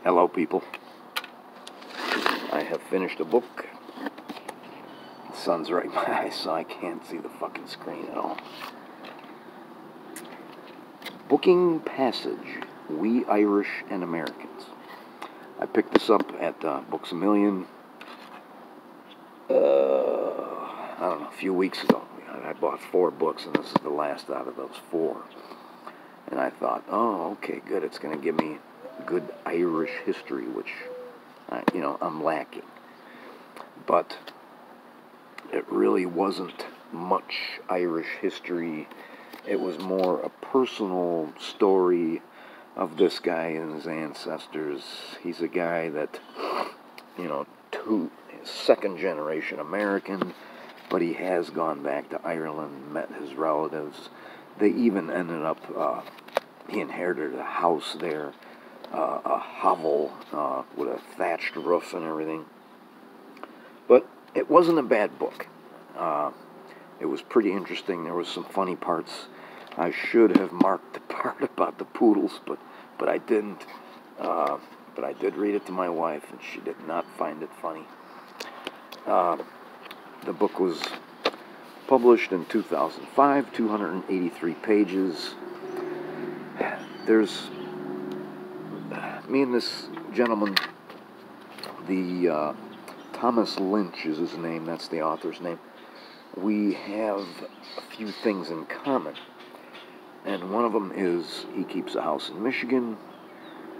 Hello, people. I have finished a book. The sun's right in my eyes, so I can't see the fucking screen at all. Booking Passage, We Irish and Americans. I picked this up at Books A Million, I don't know, a few weeks ago. I bought 4 books, and this is the last out of those 4. And I thought, oh, okay, good. It's going to give me good Irish history, which, I'm lacking. But it really wasn't much Irish history. It was more a personal story of this guy and his ancestors. He's a guy that, second generation American, but he has gone back to Ireland, met his relatives. They even ended up, he inherited a house there, a hovel with a thatched roof and everything. But it wasn't a bad book. It was pretty interesting. There was some funny parts. I should have marked the part about the poodles, but I didn't. But I did read it to my wife, and she did not find it funny. The book was published in 2005, 283 pages. There's me and this gentleman, the Thomas Lynch is his name, that's the author's name. We have a few things in common. And one of them is he keeps a house in Michigan.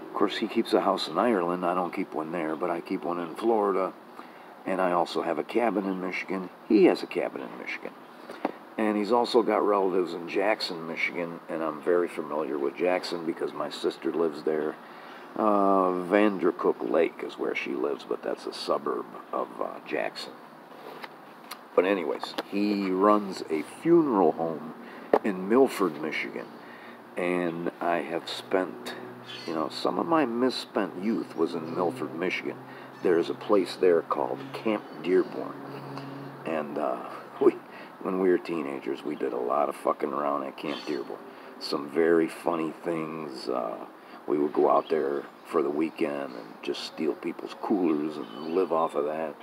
Of course, he keeps a house in Ireland. I don't keep one there, but I keep one in Florida. And I also have a cabin in Michigan. He has a cabin in Michigan. And he's also got relatives in Jackson, Michigan. And I'm very familiar with Jackson because my sister lives there. Vandercook Lake is where she lives, but that's a suburb of Jackson. But anyways, he runs a funeral home in Milford, Michigan. And I have spent, some of my misspent youth was in Milford, Michigan. There's a place there called Camp Dearborn. And when we were teenagers, we did a lot of fucking around at Camp Dearborn. Some very funny things. We would go out there for the weekend and just steal people's coolers and live off of that.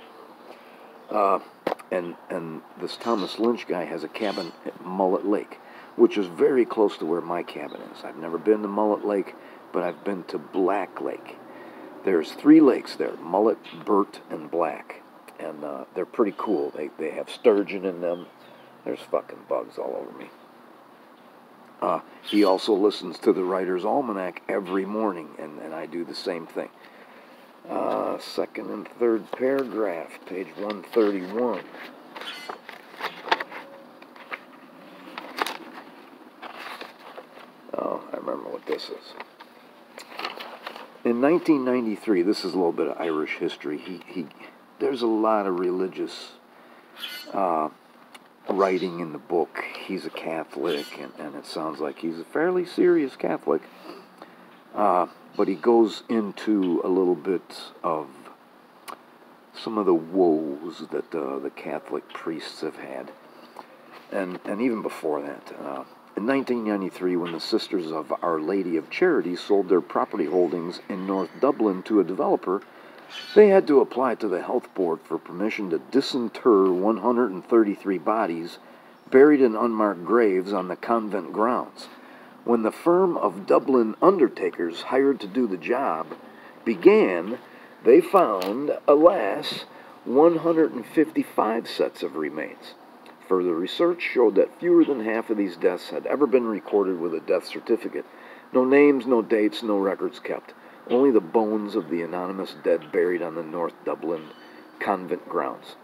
And this Thomas Lynch guy has a cabin at Mullet Lake, which is very close to where my cabin is. I've never been to Mullet Lake, but I've been to Black Lake. There's 3 lakes there, Mullet, Burt, and Black. And they're pretty cool. They have sturgeon in them. There's fucking bugs all over me. He also listens to the Writer's Almanac every morning, and I do the same thing. Second and third paragraph, page 131. Oh, I remember what this is. In 1993, this is a little bit of Irish history. There's a lot of religious writing in the book. He's a Catholic, and it sounds like he's a fairly serious Catholic. But he goes into a little bit of some of the woes that the Catholic priests have had. And even before that, in 1993, when the Sisters of Our Lady of Charity sold their property holdings in North Dublin to a developer, they had to apply to the health board for permission to disinter 133 bodies buried in unmarked graves on the convent grounds. When the firm of Dublin undertakers hired to do the job began, they found, alas, 155 sets of remains. Further research showed that fewer than half of these deaths had ever been recorded with a death certificate. No names, no dates, no records kept. Only the bones of the anonymous dead buried on the North Dublin convent grounds.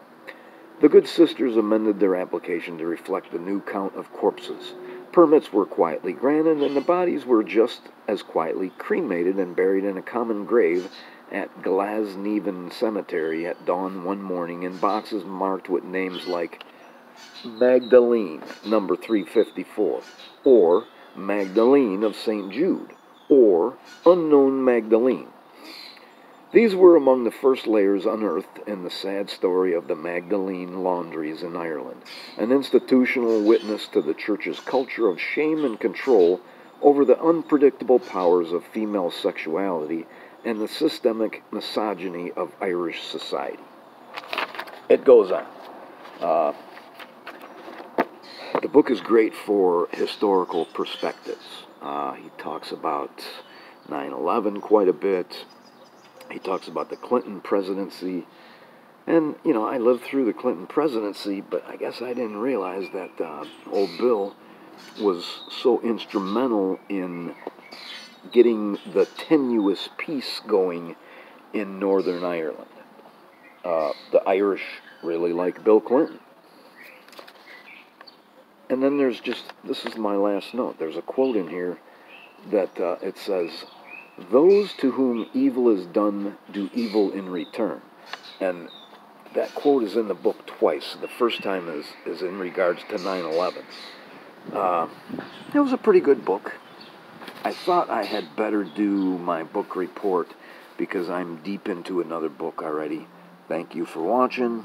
The good sisters amended their application to reflect the new count of corpses. Permits were quietly granted, and the bodies were just as quietly cremated and buried in a common grave at Glasnevin Cemetery at dawn one morning in boxes marked with names like Magdalene, number 354, or Magdalene of St. Jude, or Unknown Magdalene. These were among the first layers unearthed in the sad story of the Magdalene laundries in Ireland, an institutional witness to the Church's culture of shame and control over the unpredictable powers of female sexuality and the systemic misogyny of Irish society. It goes on. The book is great for historical perspectives. He talks about 9/11 quite a bit. He talks about the Clinton presidency. And, you know, I lived through the Clinton presidency, but I guess I didn't realize that old Bill was so instrumental in getting the tenuous peace going in Northern Ireland. The Irish really like Bill Clinton. And then there's just, this is my last note, there's a quote in here that it says, "Those to whom evil is done do evil in return." And that quote is in the book twice. The first time is in regards to 9/11. It was a pretty good book. I thought I had better do my book report because I'm deep into another book already. Thank you for watching.